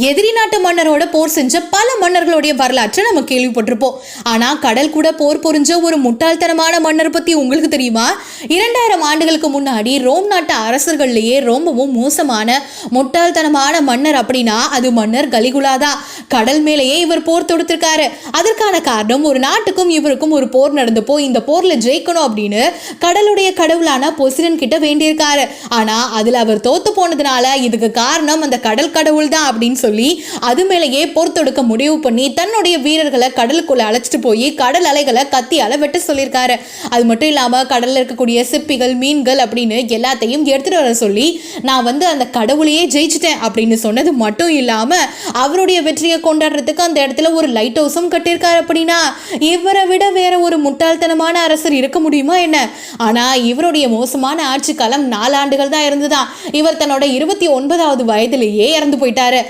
எதிரி நாட்டு மன்னரோட போர் செஞ்ச பல மன்னர்களுடைய வரலாற்றை நம்ம கேள்விப்பட்டிருப்போம். ஆனா கடல் கூட போர் புரிஞ்ச ஒரு முட்டாள்தனமான மன்னர் பத்தி உங்களுக்கு தெரியுமா? 2000 ஆண்டுகளுக்கு முன்னாடி ரோம் நாட்டு அரசர்கள்லயே ரொம்பவும் மோசமான முட்டாள்தனமான மன்னர் அப்படின்னா அது மன்னர் கலிகுலா தான். கடல் மேலேயே இவர் போர் தொடுத்திருக்காரு. அதற்கான காரணம் ஒரு நாட்டுக்கும் இவருக்கும் ஒரு போர் நடந்தப்போ இந்த போர்ல ஜெயிக்கணும் அப்படின்னு கடலுடைய கடவுளான பொசிடன் கிட்ட வேண்டியிருக்காரு. ஆனா அதுல அவர் தோத்து போனதுனால இதுக்கு காரணம் அந்த கடல் கடவுள் தான் அப்படின்னு சொல்லி அது மேலேயே போர் தொடுக்க முடிவு பண்ணி தன்னுடைய வீரர்களை கடலுக்குள்ள அழைச்சிட்டு போய் கடல் அலைகளை கத்தியால வெட்ட சொல்லியிருக்காரு. அது மட்டும் இல்லாம கடல்ல இருக்கக்கூடிய சிப்பிகள் மீன்கள் அப்படின்னு எல்லாத்தையும் எடுத்துட்டு வர சொல்லி நான் அந்த கடவுளையே ஜெயிச்சிட்டேன் அப்படின்னு சொன்னது மட்டும் இல்லாம அவருடைய வெற்றியை கொண்டாடுறதுக்கு அந்த இடத்துல ஒரு லைட் ஹவுஸும் கட்டியிருக்காரு. அப்படின்னா இவரை விட வேற ஒரு முட்டாள்தனமான அரசர் இருக்க முடியுமா என்ன? ஆனா இவருடைய மோசமான ஆட்சி காலம் 4 ஆண்டுகள் தான் இருந்துதான். இவர் தன்னோட 29வது வயதிலேயே இறந்து போயிட்டாரு.